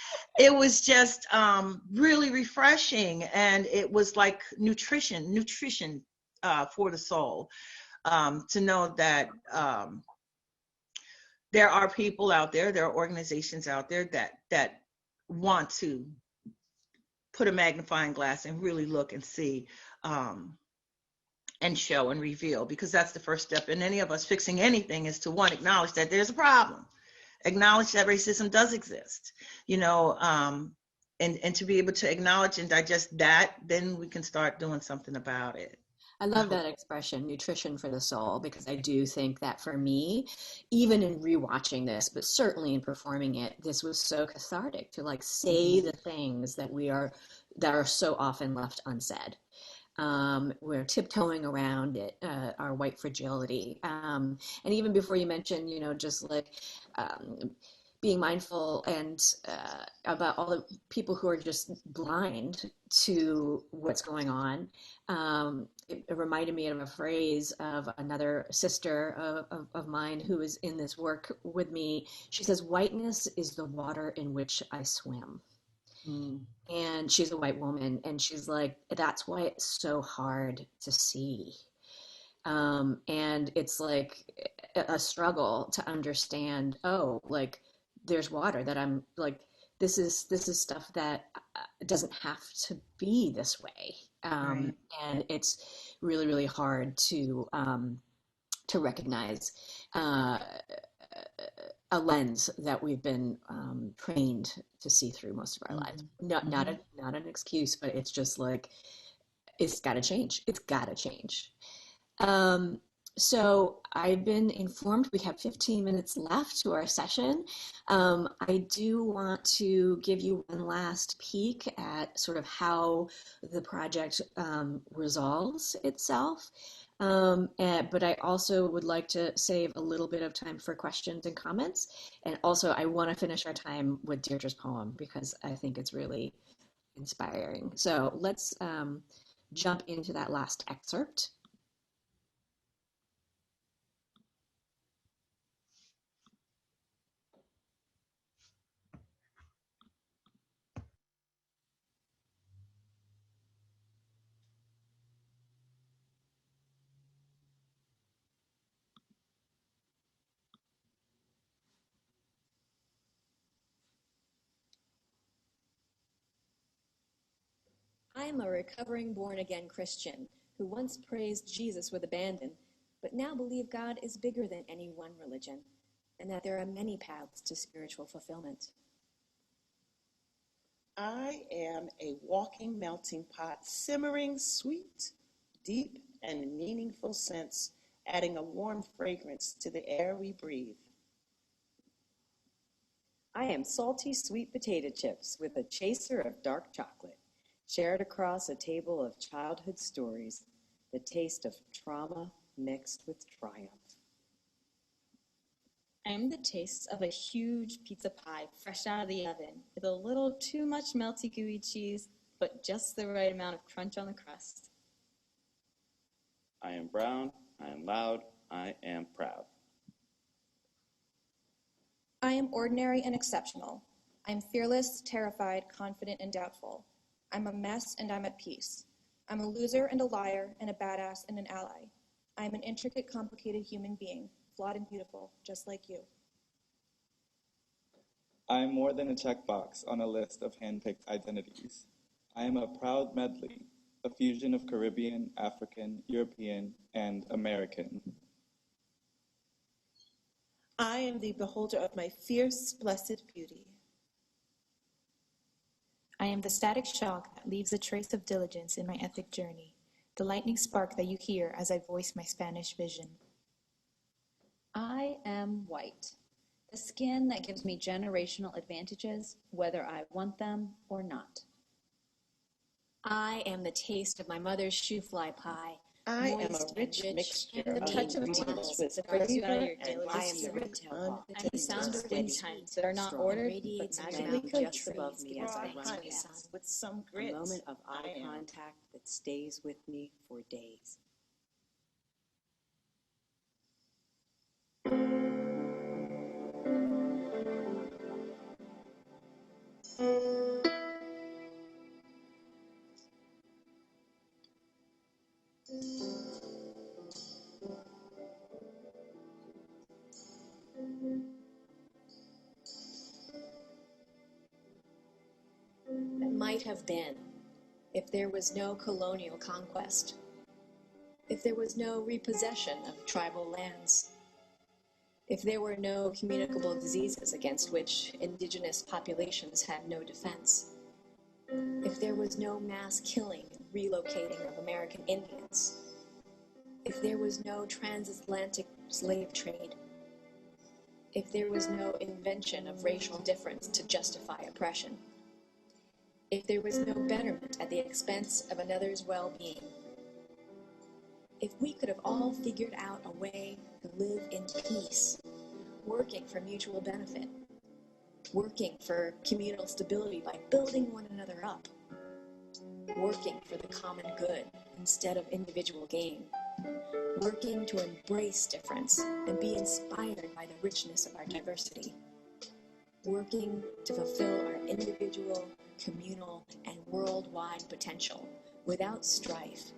really refreshing, and it was like nutrition for the soul, to know that there are people out there, there are organizations out there that want to put a magnifying glass and really look and see and show and reveal, because that's the first step in any of us fixing anything, is to, one, acknowledge that there's a problem, acknowledge that racism does exist, you know, and to be able to acknowledge and digest that, then we can start doing something about it. I love that expression, nutrition for the soul, because I do think that for me, even in rewatching this, but certainly in performing it, this was so cathartic to like say the things that are so often left unsaid. We're tiptoeing around it, our white fragility. And even before you mentioned, you know, just like being mindful and about all the people who are just blind to what's going on. It reminded me of a phrase of another sister of mine who is in this work with me. She says, "Whiteness is the water in which I swim." And she's a white woman, and she's like, that's why it's so hard to see. And it's like a struggle to understand, oh, like there's water that I'm like, this is stuff that doesn't have to be this way. Right. And it's really, really hard to to recognize a lens that we've been trained to see through most of our lives. Not an excuse, but it's just like, it's got to change. It's got to change. So I've been informed we have 15 minutes left to our session. I do want to give you one last peek at sort of how the project resolves itself. But I also would like to save a little bit of time for questions and comments. And also I want to finish our time with Deirdre's poem because I think it's really inspiring. So let's jump into that last excerpt. I am a recovering born-again Christian who once praised Jesus with abandon, but now believe God is bigger than any one religion, and that there are many paths to spiritual fulfillment. I am a walking melting pot, simmering sweet, deep, and meaningful scents, adding a warm fragrance to the air we breathe. I am salty sweet potato chips with a chaser of dark chocolate, shared across a table of childhood stories, the taste of trauma mixed with triumph. I am the taste of a huge pizza pie fresh out of the oven with a little too much melty gooey cheese, but just the right amount of crunch on the crust. I am brown, I am loud, I am proud. I am ordinary and exceptional. I am fearless, terrified, confident, and doubtful. I'm a mess and I'm at peace. I'm a loser and a liar and a badass and an ally. I am an intricate, complicated human being, flawed and beautiful, just like you. I am more than a checkbox on a list of hand-picked identities. I am a proud medley, a fusion of Caribbean, African, European, and American. I am the beholder of my fierce, blessed beauty. I am the static shock that leaves a trace of diligence in my ethic journey, the lightning spark that you hear as I voice my Spanish vision. I am white, the skin that gives me generational advantages, whether I want them or not. I am the taste of my mother's shoe fly pie. I am a rich mixture The of touch of ingredients taste with that brings you out of flavor your and daily I am the cereal. retail hawk, I'm the sound of steady, wind chimes that are not strong, ordered, but radiates magically around come just true. above me as I raw run honey past. with some A grit. moment of eye I am. contact that stays with me for days. That might have been if there was no colonial conquest, if there was no repossession of tribal lands, if there were no communicable diseases against which indigenous populations had no defense, if there was no mass killing and relocating of American Indians, if there was no transatlantic slave trade, if there was no invention of racial difference to justify oppression, if there was no betterment at the expense of another's well-being, if we could have all figured out a way to live in peace, working for mutual benefit, working for communal stability by building one another up, working for the common good instead of individual gain, working to embrace difference and be inspired by the richness of our diversity, working to fulfill our individual, communal, and worldwide potential without strife,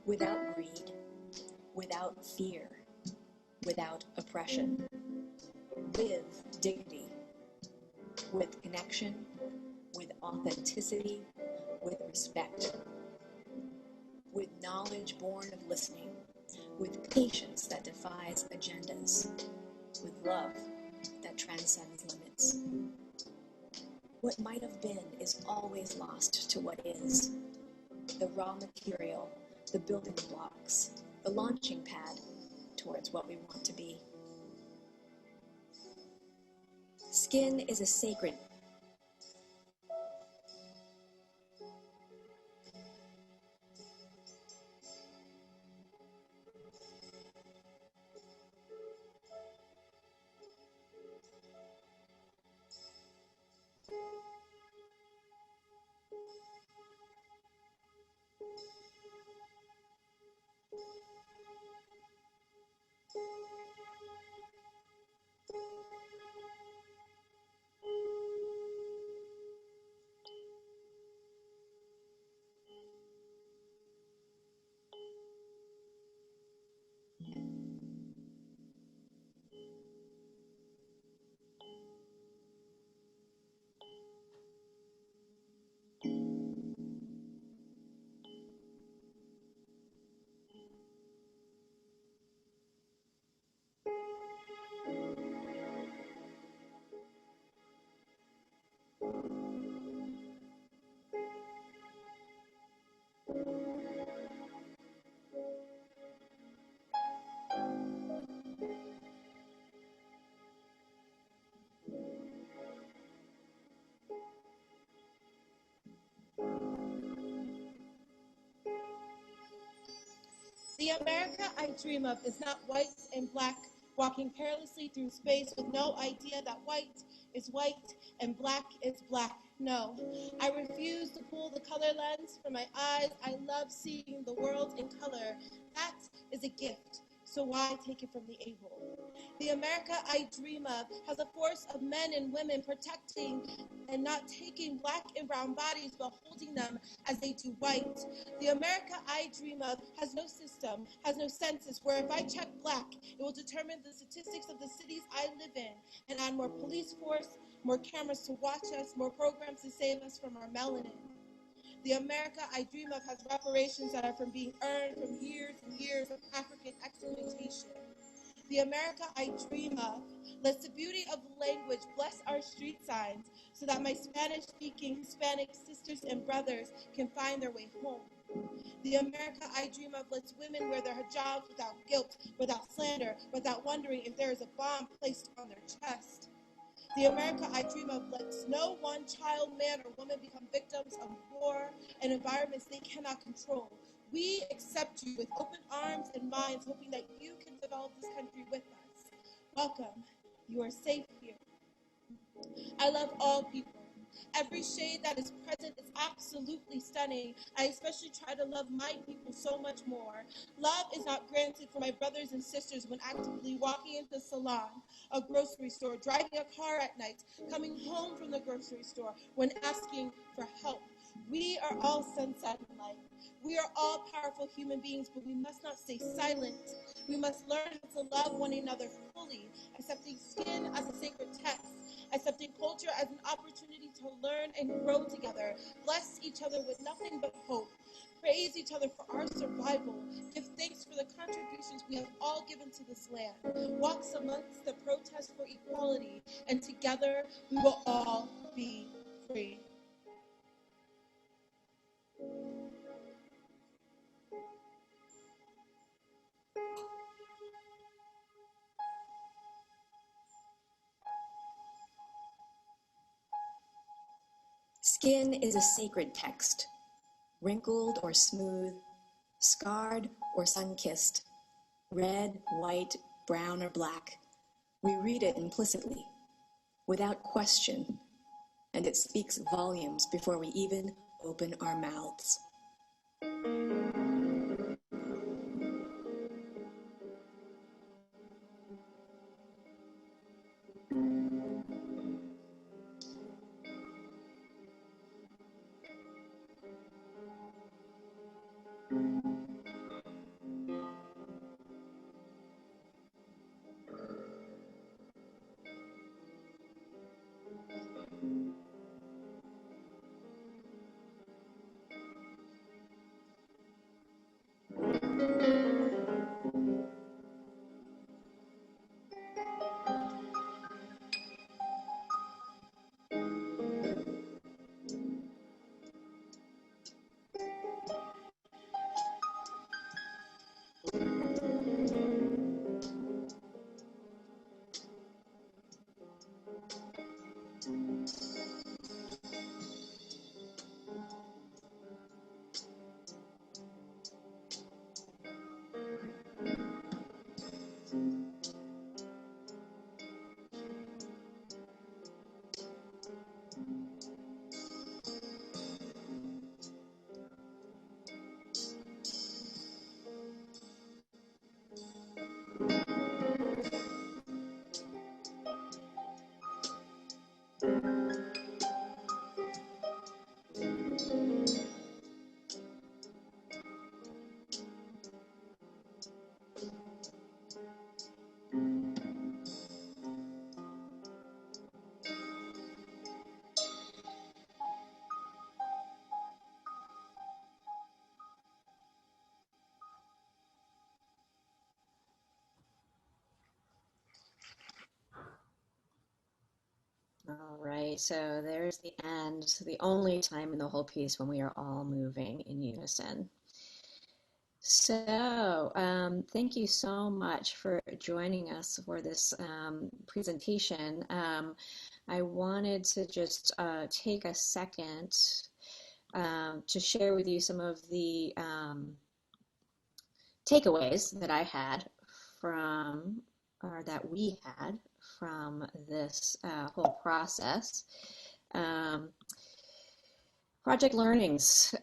without greed, without fear, without oppression, with dignity, with connection, with authenticity, with respect, with knowledge born of listening, with patience that defies agendas, with love that transcends limits. What might have been is always lost to what is. The raw material, the building blocks, the launching pad towards what we want to be. Skin is a sacred The America I dream of is not white and black, walking perilously through space with no idea that white is white and black is black. No, I refuse to pull the color lens from my eyes. I love seeing the world in color. That is a gift, so why take it from the able? The America I dream of has a force of men and women protecting and not taking black and brown bodies, but holding them as they do white. The America I dream of has no system, has no census, where if I check black, it will determine the statistics of the cities I live in and add more police force, more cameras to watch us, more programs to save us from our melanin. The America I dream of has reparations that are from being earned from years and years of African exploitation. The America I dream of lets the beauty of language bless our street signs so that my Spanish-speaking Hispanic sisters and brothers can find their way home. The America I dream of lets women wear their hijabs without guilt, without slander, without wondering if there is a bomb placed on their chest. The America I dream of lets no one child, man, or woman become victims of war and environments they cannot control. We accept you with open arms and minds, hoping that you can develop this country with us. Welcome. You are safe here. I love all people. Every shade that is present is absolutely stunning. I especially try to love my people so much more. Love is not granted for my brothers and sisters when actively walking into a salon, a grocery store, driving a car at night, coming home from the grocery store, when asking for help. We are all sunset in life. We are all powerful human beings, but we must not stay silent. We must learn how to love one another fully, accepting skin as a sacred text, accepting culture as an opportunity to learn and grow together, bless each other with nothing but hope, praise each other for our survival, give thanks for the contributions we have all given to this land, walk amongst the protest for equality, and together we will all be free. Skin is a sacred text, wrinkled or smooth, scarred or sun-kissed, red, white, brown, or black. We read it implicitly, without question, and it speaks volumes before we even open our mouths. right, so there's the end, the only time in the whole piece when we are all moving in unison. So thank you so much for joining us for this presentation. I wanted to just take a second to share with you some of the takeaways that I had from, or that we had from this whole process. Project learnings.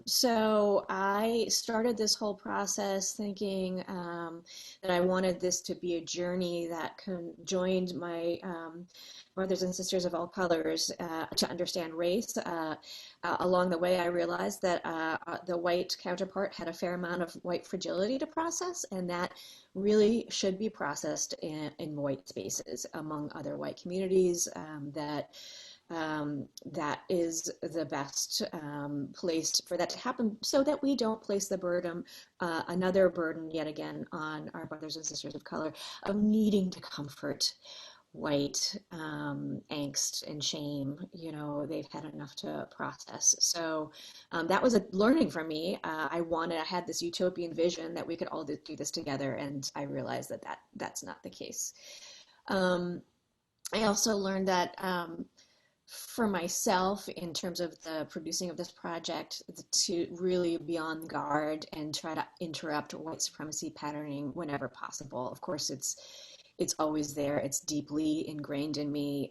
So I started this whole process thinking that I wanted this to be a journey that joined my brothers and sisters of all colors to understand race. Along the way, I realized that the white counterpart had a fair amount of white fragility to process, and that really should be processed in white spaces among other white communities. That is the best place for that to happen, so that we don't place the burden, another burden yet again, on our brothers and sisters of color of needing to comfort white angst and shame. You know, they've had enough to process. So that was a learning for me. I had this utopian vision that we could all do this together, and I realized that that's not the case. I also learned that for myself, in terms of the producing of this project, to really be on guard and try to interrupt white supremacy patterning whenever possible. Of course, it's always there. It's deeply ingrained in me.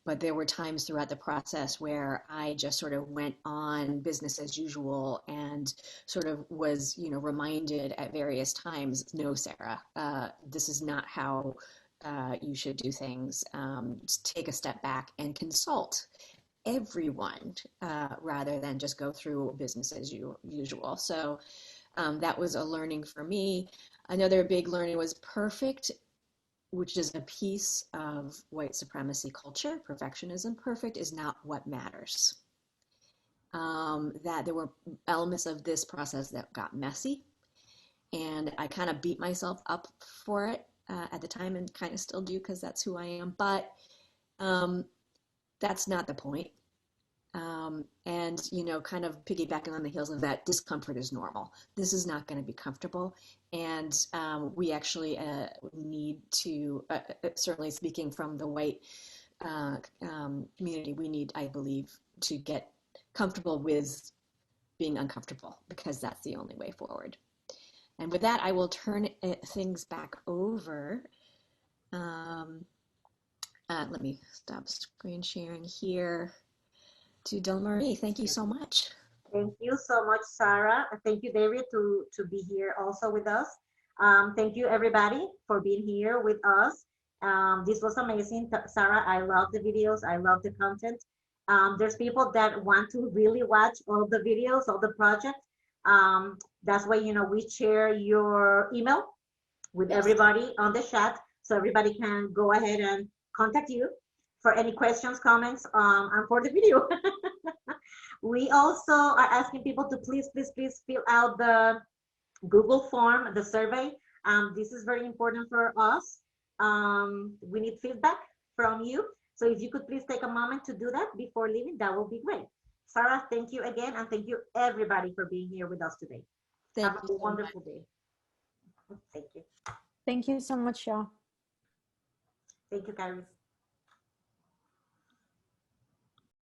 But there were times throughout the process where I just sort of went on business as usual and sort of was, reminded at various times, no, Sarah, this is not how you should do things. Take a step back and consult everyone rather than just go through business as usual. So that was a learning for me. Another big learning was perfect, which is a piece of white supremacy culture, perfectionism. Perfect is not what matters. That there were elements of this process that got messy, and I kind of beat myself up for it at the time, and kind of still do, because that's who I am. But that's not the point. And, kind of piggybacking on the heels of that, discomfort is normal. This is not going to be comfortable. And we actually need to, certainly speaking from the white community, we need, I believe, to get comfortable with being uncomfortable, because that's the only way forward. And with that, I will turn things back over. Let me stop screen sharing here to Del Marie. Thank you so much. Thank you so much, Sarah. Thank you, David, to be here also with us. Thank you, everybody, for being here with us. This was amazing. Sarah, I love the videos. I love the content. There's people that want to really watch all the videos, all the projects. That's why, we share your email with everybody on the chat, so everybody can go ahead and contact you for any questions, comments, and for the video. We also are asking people to please fill out the Google form, the survey. This is very important for us. We need feedback from you. So if you could please take a moment to do that before leaving, that would be great. Sarah, thank you again, and thank you everybody for being here with us today. Have a wonderful day. Thank you. Thank you so much, y'all. Thank you, Carrie.